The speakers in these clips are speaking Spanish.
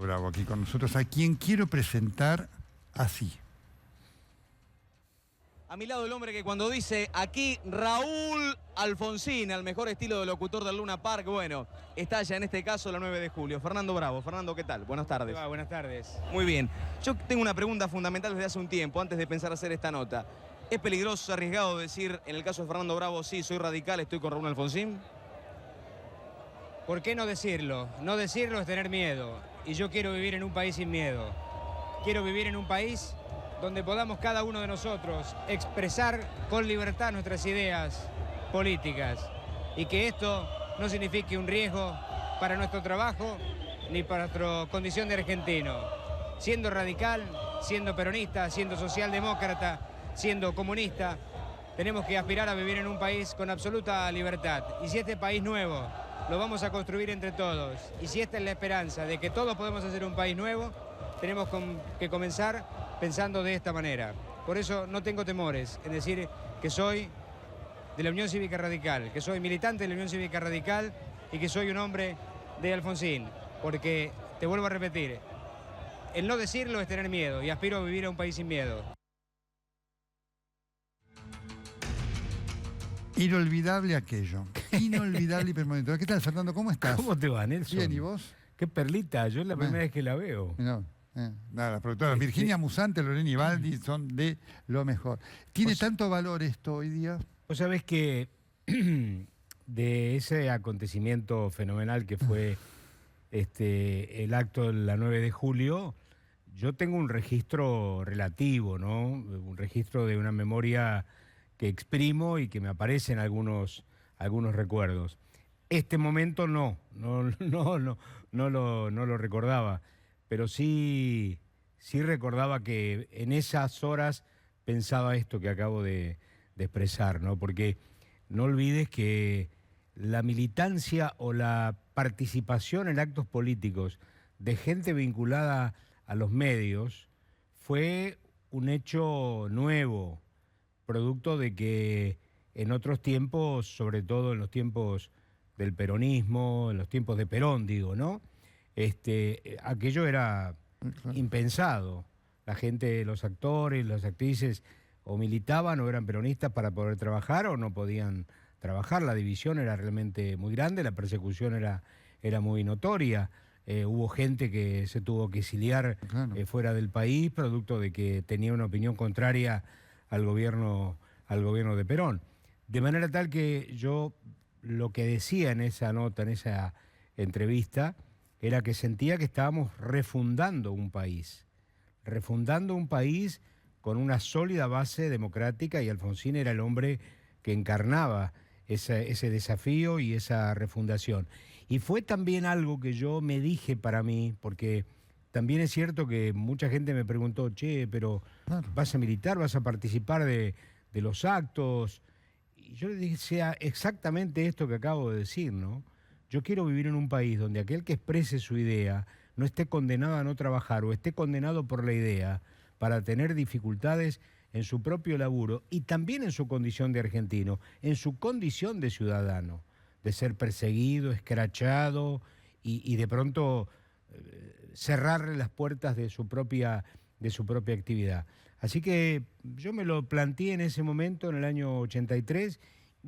Bravo aquí con nosotros, a quien quiero presentar así. A mi lado el hombre que cuando dice aquí Raúl Alfonsín, al mejor estilo de locutor del Luna Park, bueno, está ya en este caso la 9 de julio. Fernando Bravo. Fernando, ¿qué tal? Buenas tardes. Buenas tardes. Muy bien. Yo tengo una pregunta fundamental desde hace un tiempo, antes de pensar hacer esta nota. ¿Es peligroso, arriesgado decir, en el caso de Fernando Bravo, sí, soy radical, estoy con Raúl Alfonsín? ¿Por qué no decirlo? No decirlo es tener miedo. Y yo quiero vivir en un país sin miedo. Quiero vivir en un país donde podamos cada uno de nosotros expresar con libertad nuestras ideas políticas. Y que esto no signifique un riesgo para nuestro trabajo ni para nuestra condición de argentino. Siendo radical, siendo peronista, siendo socialdemócrata, siendo comunista, tenemos que aspirar a vivir en un país con absoluta libertad. Y si este país nuevo lo vamos a construir entre todos, y si esta es la esperanza de que todos podemos hacer un país nuevo, tenemos que comenzar pensando de esta manera. Por eso no tengo temores en decir que soy de la Unión Cívica Radical, que soy militante de la Unión Cívica Radical y que soy un hombre de Alfonsín, porque, te vuelvo a repetir, el no decirlo es tener miedo y aspiro a vivir a un país sin miedo. Inolvidable aquello. Inolvidable y permanente. ¿Qué tal, Fernando? ¿Cómo estás? ¿Cómo te va, Nelson? Bien, ¿y vos? Qué perlita, yo es la primera vez que la veo. No, nada, las productoras Virginia Musante, Lorena Ibaldi son de lo mejor. ¿Tiene tanto valor esto hoy día? Vos sabés que de ese acontecimiento fenomenal que fue el acto de la 9 de julio, yo tengo un registro relativo, ¿no? Un registro de una memoria que exprimo y que me aparecen algunos recuerdos. Este momento no lo recordaba, pero sí recordaba que en esas horas pensaba esto que acabo de expresar, ¿no? Porque no olvides que la militancia o la participación en actos políticos de gente vinculada a los medios fue un hecho nuevo, producto de que en otros tiempos, sobre todo en los tiempos del peronismo, en los tiempos de Perón, digo, ¿no? Aquello era impensado. La gente, los actores, las actrices, o militaban o eran peronistas para poder trabajar o no podían trabajar. La división era realmente muy grande, la persecución era muy notoria. Hubo gente que se tuvo que exiliar fuera del país, producto de que tenía una opinión contraria al gobierno de Perón. De manera tal que yo lo que decía en esa nota, en esa entrevista, era que sentía que estábamos refundando un país con una sólida base democrática, y Alfonsín era el hombre que encarnaba ese desafío y esa refundación. Y fue también algo que yo me dije para mí, porque también es cierto que mucha gente me preguntó, che, pero ¿vas a militar, vas a participar de los actos? Y yo le dije exactamente esto que acabo de decir, ¿no? Yo quiero vivir en un país donde aquel que exprese su idea no esté condenado a no trabajar o esté condenado por la idea para tener dificultades en su propio laburo y también en su condición de argentino, en su condición de ciudadano, de ser perseguido, escrachado y de pronto cerrarle las puertas de su propia actividad. Así que yo me lo planteé en ese momento, en el año 83,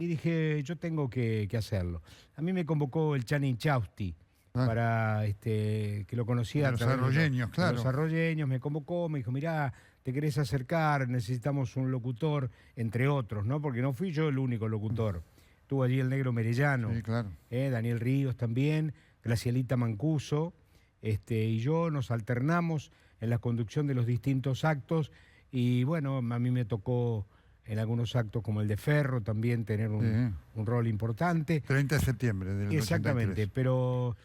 y dije, yo tengo que hacerlo. A mí me convocó el Channing Chausti, para que lo conocía. Los arroyeños, claro. Los arroyeños, me convocó, me dijo, mirá, te querés acercar, necesitamos un locutor, entre otros, ¿no? Porque no fui yo el único locutor. Estuvo allí el Negro Merellano, sí, claro. Daniel Ríos también, Gracielita Mancuso, y yo nos alternamos en la conducción de los distintos actos, y bueno, a mí me tocó en algunos actos como el de Ferro también tener un rol importante. 30 de septiembre del 83. Exactamente, pero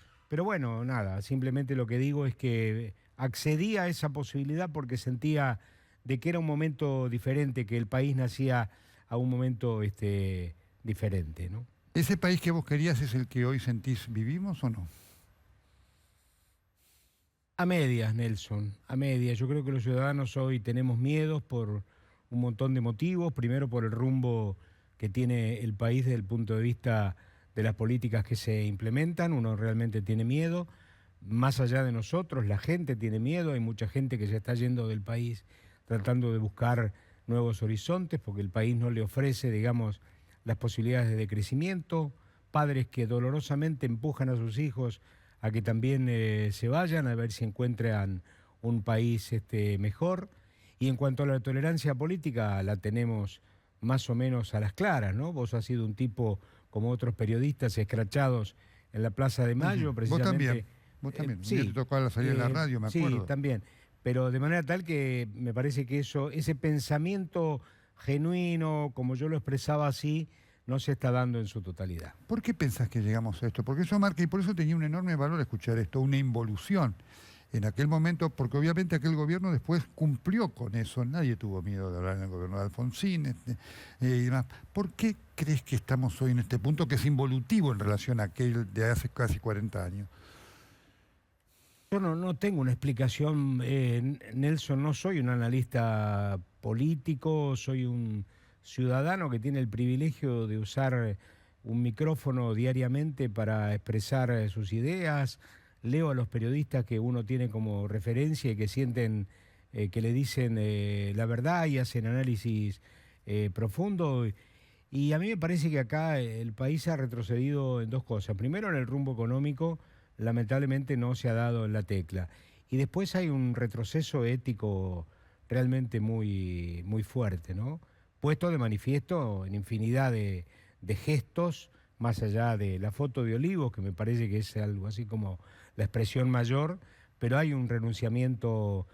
bueno, nada, simplemente lo que digo es que accedí a esa posibilidad porque sentía de que era un momento diferente, que el país nacía a un momento diferente, ¿no? ¿Ese país que vos querías es el que hoy sentís vivimos o no? A medias, Nelson, a medias. Yo creo que los ciudadanos hoy tenemos miedos por un montón de motivos. Primero, por el rumbo que tiene el país desde el punto de vista de las políticas que se implementan. Uno realmente tiene miedo. más allá de nosotros, la gente tiene miedo, hay mucha gente que ya está yendo del país tratando de buscar nuevos horizontes porque el país no le ofrece, digamos, las posibilidades de crecimiento, padres que dolorosamente empujan a sus hijos a que también se vayan a ver si encuentran un país mejor. Y en cuanto a la tolerancia política, la tenemos más o menos a las claras, ¿no? Vos has sido un tipo, como otros periodistas, escrachados en la Plaza de Mayo, precisamente. Vos también. Sí, te tocó a salir en la radio, me acuerdo. Sí, también. Pero de manera tal que me parece que ese pensamiento genuino, como yo lo expresaba así, no se está dando en su totalidad. ¿Por qué pensás que llegamos a esto? Porque eso marca, y por eso tenía un enorme valor escuchar esto, una involución en aquel momento, porque obviamente aquel gobierno después cumplió con eso, nadie tuvo miedo de hablar en el gobierno de Alfonsín y demás. ¿Por qué crees que estamos hoy en este punto que es involutivo en relación a aquel de hace casi 40 años? Yo no tengo una explicación, Nelson, no soy un analista político, soy un ciudadano que tiene el privilegio de usar un micrófono diariamente para expresar sus ideas. Leo a los periodistas que uno tiene como referencia y que sienten que le dicen la verdad y hacen análisis profundo. Y a mí me parece que acá el país ha retrocedido en dos cosas. Primero, en el rumbo económico, lamentablemente no se ha dado en la tecla. Y después hay un retroceso ético realmente muy, muy fuerte, ¿no? Puesto de manifiesto en infinidad de gestos, más allá de la foto de Olivos, que me parece que es algo así como la expresión mayor, pero hay un renunciamiento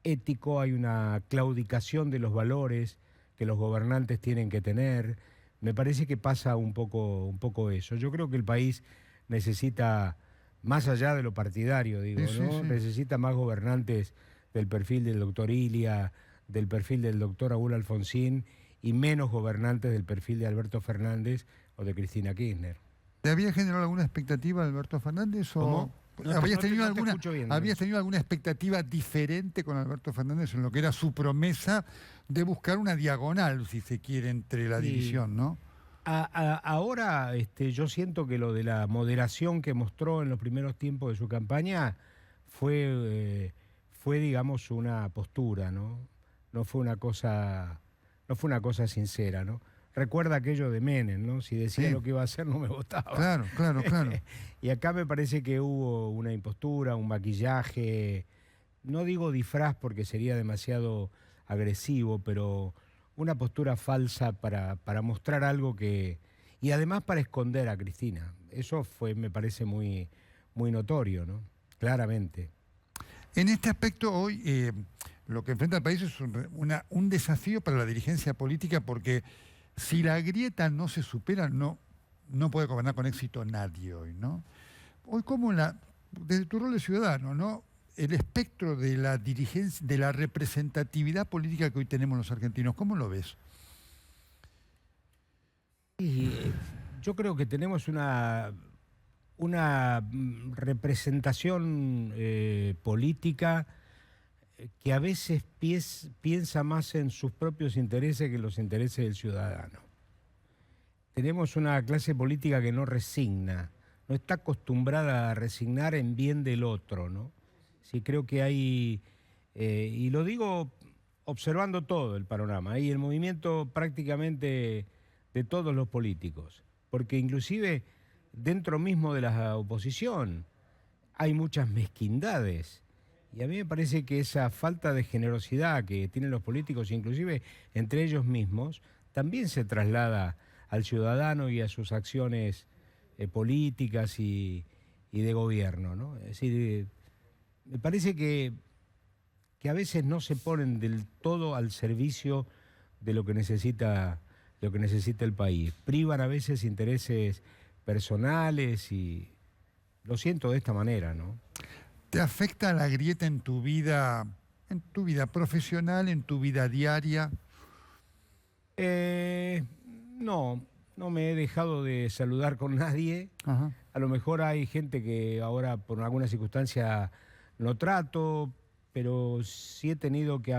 ético, hay una claudicación de los valores que los gobernantes tienen que tener. Me parece que pasa un poco eso. Yo creo que el país necesita, más allá de lo partidario, digo, sí, ¿no? Sí. Necesita más gobernantes del perfil del doctor Ilia, del perfil del doctor Raúl Alfonsín, y menos gobernantes del perfil de Alberto Fernández o de Cristina Kirchner. ¿Te había generado alguna expectativa Alberto Fernández? ¿Cómo? ¿Habías tenido no te escucho bien, ¿Habías tenido alguna expectativa diferente con Alberto Fernández en lo que era su promesa de buscar una diagonal, si se quiere, entre la división, ¿no? Ahora yo siento que lo de la moderación que mostró en los primeros tiempos de su campaña fue digamos, una postura, ¿no? No fue una cosa sincera, ¿no? Recuerda aquello de Menem, ¿no? Si decía lo que iba a hacer, no me votaba. Claro. Y acá me parece que hubo una impostura, un maquillaje, no digo disfraz porque sería demasiado agresivo, pero una postura falsa para mostrar algo que... Y además para esconder a Cristina. Eso me parece muy, muy notorio, ¿no? Claramente. En este aspecto hoy lo que enfrenta el país es un desafío para la dirigencia política porque si la grieta no se supera, no puede gobernar con éxito nadie hoy, ¿no? Hoy desde tu rol de ciudadano, ¿no? El espectro de la dirigencia, de la representatividad política que hoy tenemos los argentinos, ¿cómo lo ves? Y yo creo que tenemos una representación política que a veces piensa más en sus propios intereses que en los intereses del ciudadano. Tenemos una clase política que no resigna, no está acostumbrada a resignar en bien del otro, ¿no? Sí, creo que hay, y lo digo observando todo el panorama, hay el movimiento prácticamente de todos los políticos, porque inclusive dentro mismo de la oposición hay muchas mezquindades. Y a mí me parece que esa falta de generosidad que tienen los políticos, inclusive entre ellos mismos, también se traslada al ciudadano y a sus acciones políticas y de gobierno, ¿no? Es decir, me parece que a veces no se ponen del todo al servicio de lo que necesita el país. Privan a veces intereses personales y lo siento de esta manera, ¿no? ¿Te afecta la grieta en tu vida profesional, en tu vida diaria? No me he dejado de saludar con nadie. Ajá. A lo mejor hay gente que ahora por alguna circunstancia no trato, pero sí he tenido que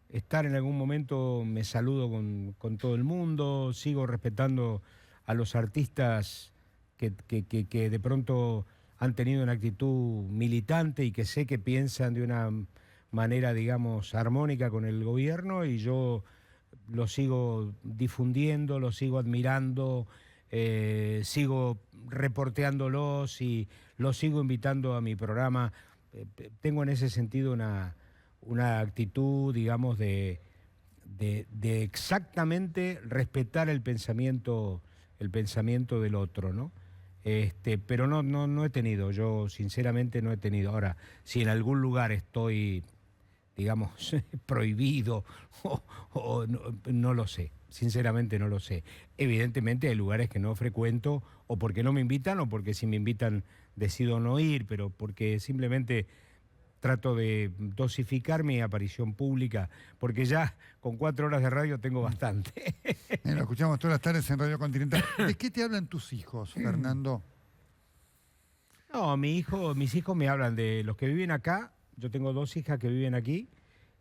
estar en algún momento, me saludo con todo el mundo, sigo respetando a los artistas que de pronto han tenido una actitud militante y que sé que piensan de una manera, digamos, armónica con el gobierno, y yo lo sigo difundiendo, lo sigo admirando, sigo reporteándolos y los sigo invitando a mi programa. Tengo en ese sentido una actitud, digamos, de exactamente respetar el pensamiento del otro, ¿no? Pero no he tenido, yo sinceramente no he tenido. Ahora, si en algún lugar estoy, digamos, prohibido o no lo sé, sinceramente no lo sé. Evidentemente hay lugares que no frecuento, o porque no me invitan, o porque si me invitan decido no ir, pero porque simplemente trato de dosificar mi aparición pública, porque ya con 4 horas de radio tengo bastante. Lo escuchamos todas las tardes en Radio Continental. ¿De qué te hablan tus hijos, Fernando? No, mis hijos me hablan de los que viven acá. Yo tengo 2 hijas que viven aquí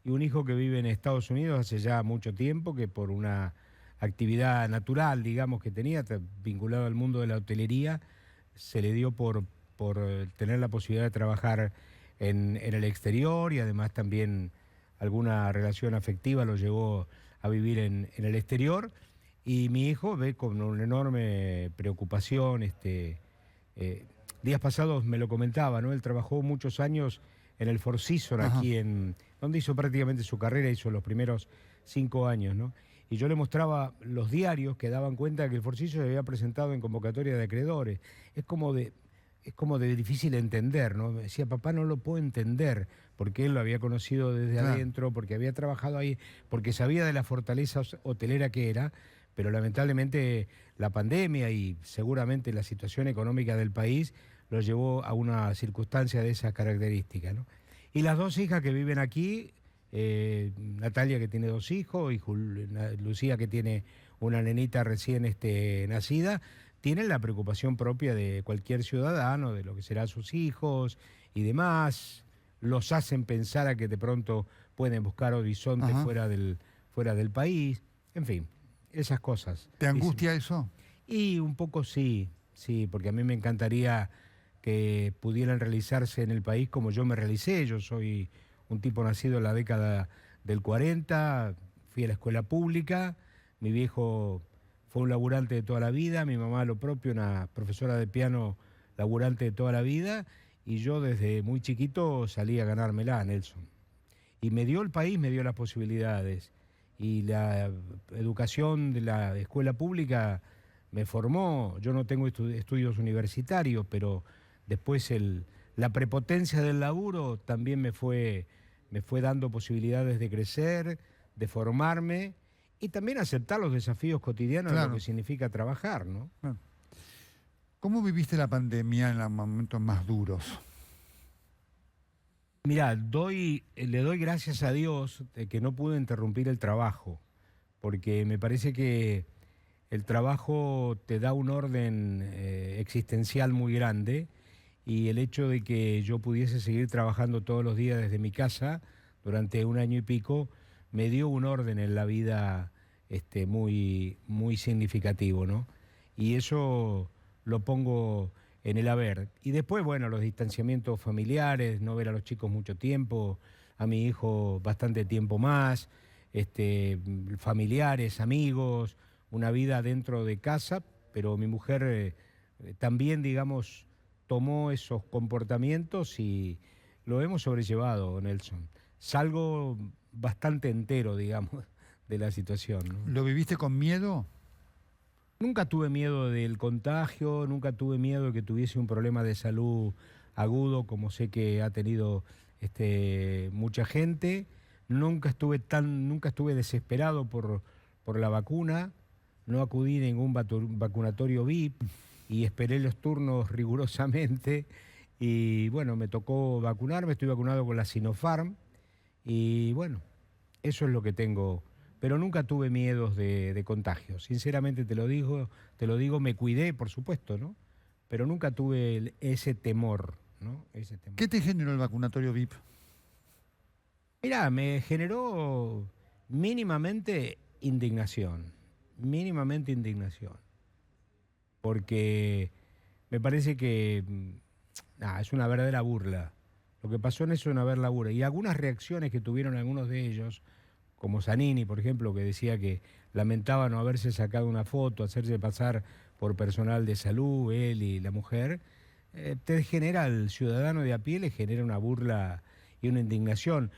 y un hijo que vive en Estados Unidos hace ya mucho tiempo, que por una actividad natural, digamos, que tenía, vinculado al mundo de la hotelería, se le dio por tener la posibilidad de trabajar en el exterior, y además también alguna relación afectiva lo llevó a vivir en el exterior. Y mi hijo ve con una enorme preocupación, días pasados me lo comentaba, ¿no? Él trabajó muchos años en el Four Seasons, aquí donde hizo prácticamente su carrera, hizo los primeros 5 años, ¿no? Y yo le mostraba los diarios que daban cuenta que el Four Seasons se había presentado en convocatoria de acreedores. Es como de difícil entender, ¿no? Me decía, papá, no lo puedo entender, porque él lo había conocido desde adentro, porque había trabajado ahí, porque sabía de la fortaleza hotelera que era, pero lamentablemente la pandemia y seguramente la situación económica del país lo llevó a una circunstancia de esas características, ¿no? Y las 2 hijas que viven aquí, Natalia, que tiene 2 hijos, y Lucía, que tiene una nenita recién nacida, tienen la preocupación propia de cualquier ciudadano, de lo que serán sus hijos y demás. Los hacen pensar a que de pronto pueden buscar horizontes fuera del país. En fin, esas cosas. ¿Te angustia eso? Y un poco sí, porque a mí me encantaría que pudieran realizarse en el país como yo me realicé. Yo soy un tipo nacido en la década del 40, fui a la escuela pública, mi viejo fue un laburante de toda la vida, mi mamá lo propio, una profesora de piano laburante de toda la vida, y yo desde muy chiquito salí a ganármela, Nelson. Y me dio el país, me dio las posibilidades, y la educación de la escuela pública me formó. Yo no tengo estudios universitarios, pero después la prepotencia del laburo también me fue dando posibilidades de crecer, de formarme, y también aceptar los desafíos cotidianos de lo que significa trabajar, ¿no? ¿Cómo viviste la pandemia en los momentos más duros? Mirá, le doy gracias a Dios de que no pude interrumpir el trabajo, porque me parece que el trabajo te da un orden existencial muy grande, y el hecho de que yo pudiese seguir trabajando todos los días desde mi casa durante 1 año y pico me dio un orden en la vida muy, muy significativo, ¿no? Y eso lo pongo en el haber. Y después, bueno, los distanciamientos familiares, no ver a los chicos mucho tiempo, a mi hijo bastante tiempo más, familiares, amigos, una vida dentro de casa, pero mi mujer también, digamos, tomó esos comportamientos y lo hemos sobrellevado, Nelson. Salgo bastante entero, digamos, de la situación, ¿no? ¿Lo viviste con miedo? Nunca tuve miedo del contagio, nunca tuve miedo de que tuviese un problema de salud agudo, como sé que ha tenido mucha gente. Nunca estuve desesperado por la vacuna, no acudí a ningún vacunatorio VIP y esperé los turnos rigurosamente. Y bueno, me tocó vacunarme, estoy vacunado con la Sinopharm, y bueno, eso es lo que tengo. Pero nunca tuve miedos de contagio, sinceramente te lo digo, me cuidé, por supuesto, ¿no? Pero nunca tuve ese temor, ¿no? Ese temor. ¿Qué te generó el vacunatorio VIP? Mirá, me generó mínimamente indignación, porque me parece que es una verdadera burla. Lo que pasó en eso es una verdadera burla. Y algunas reacciones que tuvieron algunos de ellos, como Zanini, por ejemplo, que decía que lamentaba no haberse sacado una foto, hacerse pasar por personal de salud, él y la mujer, te genera al ciudadano de a pie, le genera una burla y una indignación.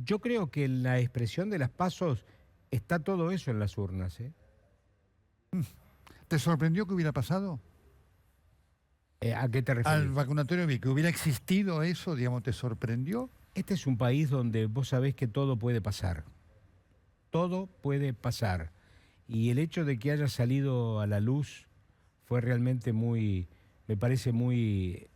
Yo creo que en la expresión de las pasos está todo eso en las urnas, ¿eh? ¿Te sorprendió que hubiera pasado? ¿A qué te refieres? Al vacunatorio, que hubiera existido eso, digamos, ¿te sorprendió? Este es un país donde vos sabés que todo puede pasar. Todo puede pasar. Y el hecho de que haya salido a la luz fue realmente me parece muy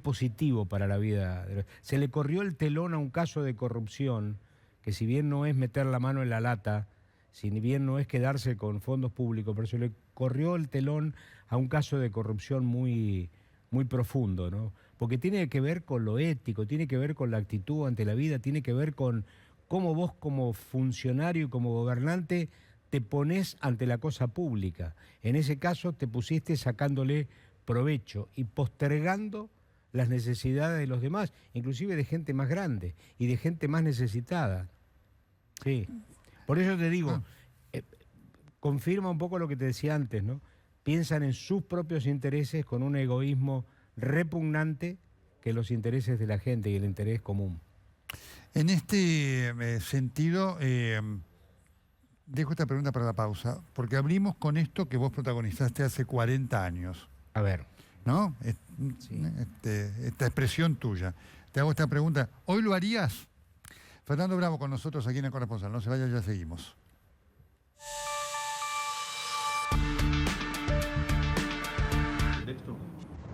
positivo para la vida. Se le corrió el telón a un caso de corrupción, que si bien no es meter la mano en la lata, si bien no es quedarse con fondos públicos, pero se le corrió el telón a un caso de corrupción muy profundo, ¿no? Porque tiene que ver con lo ético, tiene que ver con la actitud ante la vida, tiene que ver con cómo vos como funcionario y como gobernante te ponés ante la cosa pública. En ese caso te pusiste sacándole provecho y postergando las necesidades de los demás, inclusive de gente más grande y de gente más necesitada. Sí. Por eso te digo, confirma un poco lo que te decía antes, ¿no? Piensan en sus propios intereses con un egoísmo repugnante que los intereses de la gente y el interés común. En este sentido, dejo esta pregunta para la pausa, porque abrimos con esto que vos protagonizaste hace 40 años. A ver. ¿No? Sí. Esta expresión tuya. Te hago esta pregunta. ¿Hoy lo harías? Fernando Bravo con nosotros aquí en El Corresponsal. No se vaya, ya seguimos.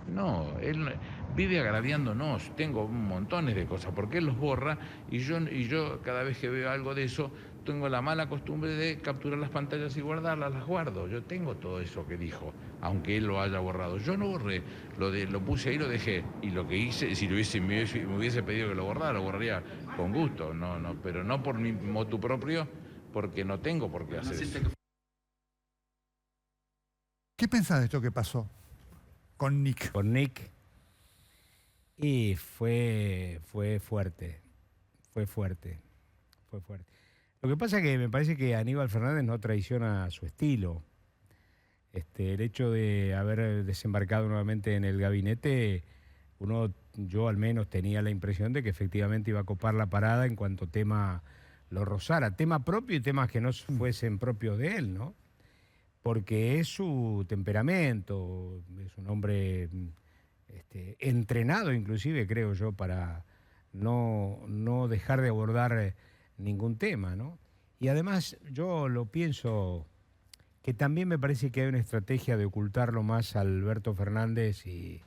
No, él vive agraviándonos. Tengo montones de cosas, porque él los borra y yo cada vez que veo algo de eso, tengo la mala costumbre de capturar las pantallas y guardarlas, las guardo. Yo tengo todo eso que dijo, aunque él lo haya borrado. Yo no borré, lo puse ahí y lo dejé. Y lo que hice, si me hubiese pedido que lo borraría con gusto, pero no por mi motu propio, porque no tengo por qué hacer eso. ¿Qué pensás de esto que pasó con Nick? Con Nick. Y fue fuerte. Fue fuerte. Lo que pasa es que me parece que Aníbal Fernández no traiciona su estilo. El hecho de haber desembarcado nuevamente en el gabinete, yo al menos tenía la impresión de que efectivamente iba a copar la parada en cuanto tema lo rozara. Tema propio y temas que no fuesen propios de él, ¿no? Porque es su temperamento, es un hombre entrenado inclusive, creo yo, para no dejar de abordar ningún tema, ¿no? Y además yo lo pienso que también me parece que hay una estrategia de ocultarlo más a Alberto Fernández y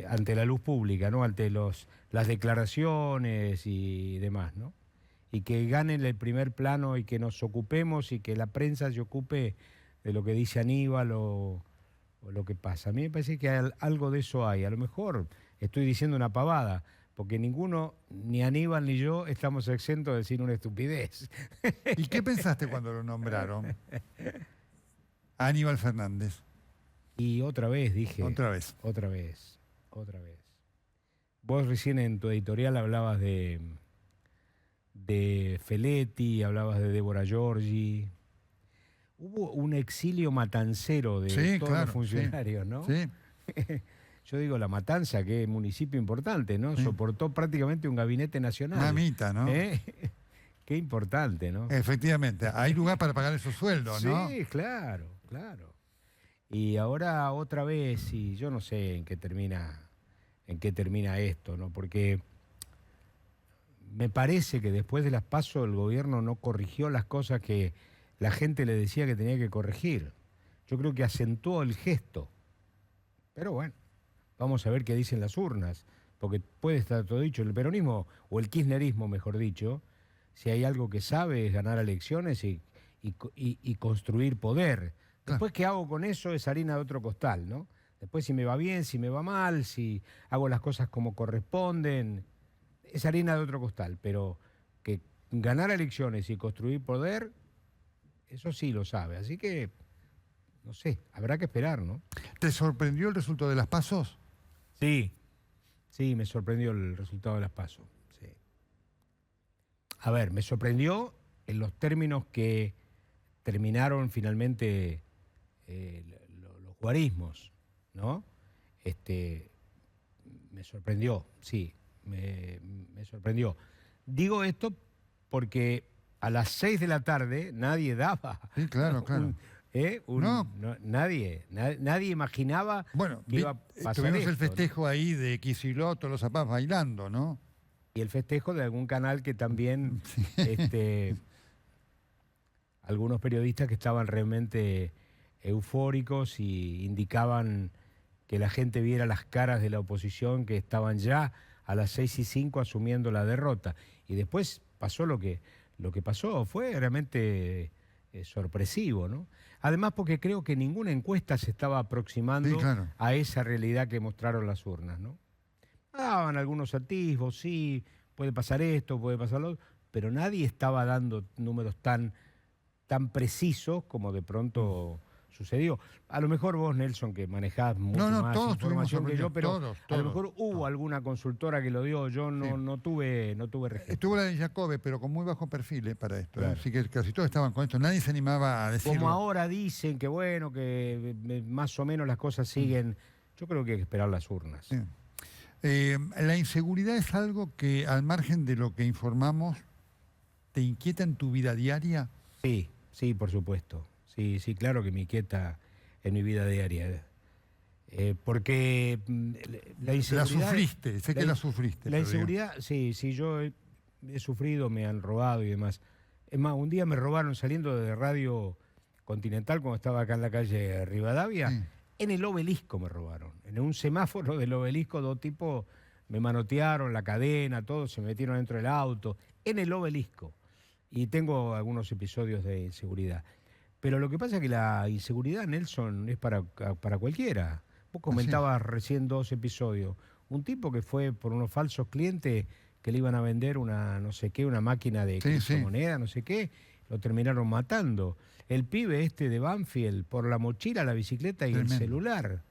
ante la luz pública, ¿no? Ante las declaraciones y demás, ¿no? Y que ganen el primer plano y que nos ocupemos y que la prensa se ocupe de lo que dice Aníbal o lo que pasa. A mí me parece que algo de eso hay. A lo mejor estoy diciendo una pavada, porque ninguno, ni Aníbal ni yo, estamos exentos de decir una estupidez. ¿Y qué pensaste cuando lo nombraron? Aníbal Fernández. Y otra vez dije... Otra vez. Vos recién en tu editorial hablabas de Feletti, hablabas de Débora Giorgi. Hubo un exilio matancero de todos los funcionarios, sí, ¿no? Sí. Yo digo La Matanza, que es municipio importante, ¿no? Sí. Soportó prácticamente un gabinete nacional. Mamita, ¿no? Qué importante, ¿no? Efectivamente. Hay lugar para pagar esos sueldos, ¿no? Sí, claro. Y ahora otra vez, y yo no sé en qué termina esto, ¿no? Porque me parece que después de las PASO el gobierno no corrigió las cosas que la gente le decía que tenía que corregir. Yo creo que acentuó el gesto. Pero bueno, vamos a ver qué dicen las urnas, porque puede estar todo dicho. El peronismo, o el kirchnerismo, mejor dicho, si hay algo que sabe es ganar elecciones y construir poder. Después, ¿qué hago con eso? Es harina de otro costal, ¿no? Después, si me va bien, si me va mal, si hago las cosas como corresponden, es harina de otro costal. Pero que ganar elecciones y construir poder, eso sí lo sabe. Así que, no sé, habrá que esperar, ¿no? ¿Te sorprendió el resultado de las PASO? Sí, me sorprendió el resultado de las PASO. Sí. A ver, me sorprendió en los términos que terminaron finalmente los guarismos, ¿no? Me sorprendió, sí, me sorprendió. Digo esto porque a las 6 de la tarde nadie daba. Sí, claro. Nadie imaginaba que iba a pasar tuvimos esto, el festejo ahí de Kicillof, los zapatos bailando, ¿no? Y el festejo de algún canal que también, algunos periodistas que estaban realmente eufóricos y indicaban que la gente viera las caras de la oposición que estaban ya a las 6:05 asumiendo la derrota. Y después pasó lo que pasó, fue realmente sorpresivo, ¿no? Además porque creo que ninguna encuesta se estaba aproximando a esa realidad que mostraron las urnas, ¿no? Daban algunos atisbos, sí, puede pasar esto, puede pasar lo otro, pero nadie estaba dando números tan precisos como de pronto sucedió. A lo mejor vos, Nelson, que manejás mucho más información que yo, pero a lo mejor hubo alguna consultora que lo dio, yo no tuve registro. Estuvo la de Jacobe, pero con muy bajo perfil para esto. Claro. Así que casi todos estaban con esto, nadie se animaba a decirlo. Como ahora dicen que bueno, que más o menos las cosas siguen, yo creo que hay que esperar las urnas. Sí. La inseguridad es algo que, al margen de lo que informamos, ¿te inquieta en tu vida diaria? Sí, por supuesto. Sí, claro que me inquieta en mi vida diaria. Porque la inseguridad... La sufriste, sé que la sufriste. La inseguridad, sí, yo he sufrido, me han robado y demás. Es más, un día me robaron saliendo de Radio Continental, cuando estaba acá en la calle Rivadavia, en el Obelisco me robaron. En un semáforo del Obelisco, dos tipos me manotearon la cadena, todo, se metieron dentro del auto, en el Obelisco. Y tengo algunos episodios de inseguridad. Pero lo que pasa es que la inseguridad, Nelson, es para cualquiera. Vos comentabas recién 2 episodios. Un tipo que fue por unos falsos clientes que le iban a vender una no sé qué, una máquina de criptomoneda, no sé qué, lo terminaron matando. El pibe de Banfield por la mochila, la bicicleta y el celular.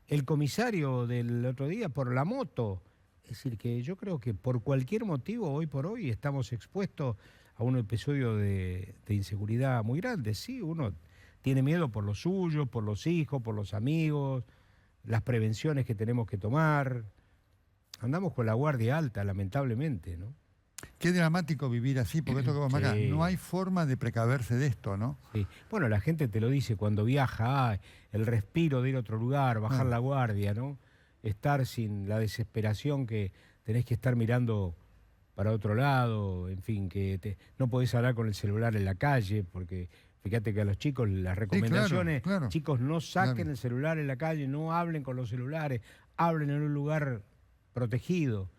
El comisario del otro día por la moto. Es decir, que yo creo que por cualquier motivo, hoy por hoy, estamos expuestos a un episodio de inseguridad muy grande. Sí, uno tiene miedo por lo suyo, por los hijos, por los amigos, las prevenciones que tenemos que tomar. Andamos con la guardia alta, lamentablemente, ¿no? Qué dramático vivir así, porque esto que vos marcás, no hay forma de precaverse de esto, ¿no? Sí. Bueno, la gente te lo dice cuando viaja, el respiro de ir a otro lugar, bajar la guardia, ¿no? Estar sin la desesperación que tenés que estar mirando para otro lado, en fin, que no podés hablar con el celular en la calle, porque fíjate que a los chicos las recomendaciones, chicos, no saquen el celular en la calle, no hablen con los celulares, hablen en un lugar protegido.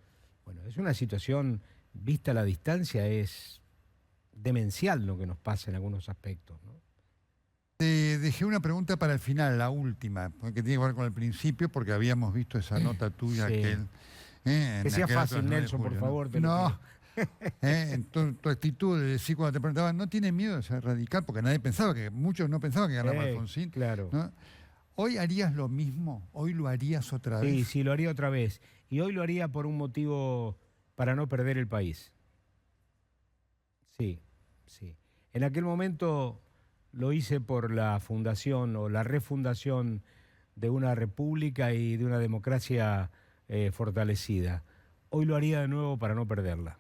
Bueno, es una situación, vista a la distancia, es demencial lo que nos pasa en algunos aspectos, ¿no? Te dejé una pregunta para el final, la última, que tiene que ver con el principio, porque habíamos visto esa nota tuya que sea fácil, Nelson, por favor. En tu actitud de decir cuando te preguntaban, ¿no tiene miedo de ser radical? Porque muchos no pensaban que ganaba Alfonsín. Claro. ¿No? ¿Hoy harías lo mismo? ¿Hoy lo harías otra vez? Sí, lo haría otra vez. Y hoy lo haría por un motivo, para no perder el país. Sí. En aquel momento lo hice por la fundación o la refundación de una república y de una democracia fortalecida. Hoy lo haría de nuevo para no perderla.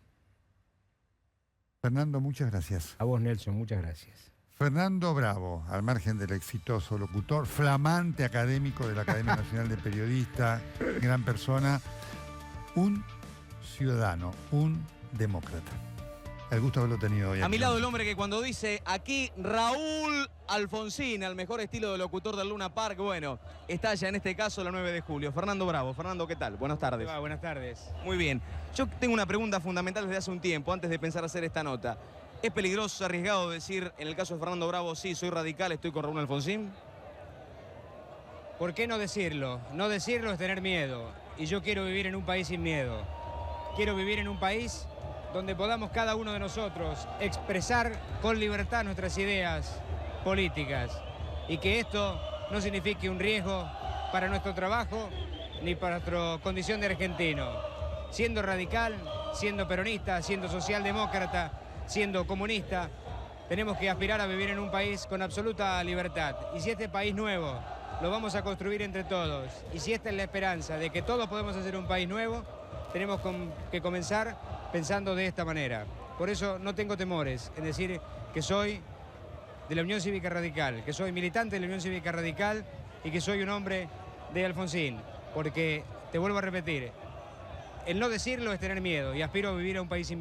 Fernando, muchas gracias. A vos, Nelson, muchas gracias. Fernando Bravo, al margen del exitoso locutor, flamante académico de la Academia Nacional de Periodistas, gran persona, un ciudadano, un demócrata. El gusto de haberlo tenido hoy. A mi lado el hombre que cuando dice aquí Raúl Alfonsín, al mejor estilo de locutor del Luna Park, bueno, estalla en este caso la 9 de julio. Fernando Bravo. Fernando, ¿qué tal? Buenas tardes. Buenas tardes. Muy bien. Yo tengo una pregunta fundamental desde hace un tiempo, antes de pensar hacer esta nota. ¿Es peligroso, arriesgado decir, en el caso de Fernando Bravo, sí, soy radical, estoy con Raúl Alfonsín? ¿Por qué no decirlo? No decirlo es tener miedo. Y yo quiero vivir en un país sin miedo. Quiero vivir en un país donde podamos cada uno de nosotros expresar con libertad nuestras ideas políticas y que esto no signifique un riesgo para nuestro trabajo ni para nuestra condición de argentino. Siendo radical, siendo peronista, siendo socialdemócrata, siendo comunista, tenemos que aspirar a vivir en un país con absoluta libertad. Y si este país nuevo lo vamos a construir entre todos, y si esta es la esperanza de que todos podemos hacer un país nuevo, tenemos que comenzar pensando de esta manera. Por eso no tengo temores en decir que soy de la Unión Cívica Radical, que soy militante de la Unión Cívica Radical y que soy un hombre de Alfonsín, porque, te vuelvo a repetir, el no decirlo es tener miedo y aspiro a vivir a un país sin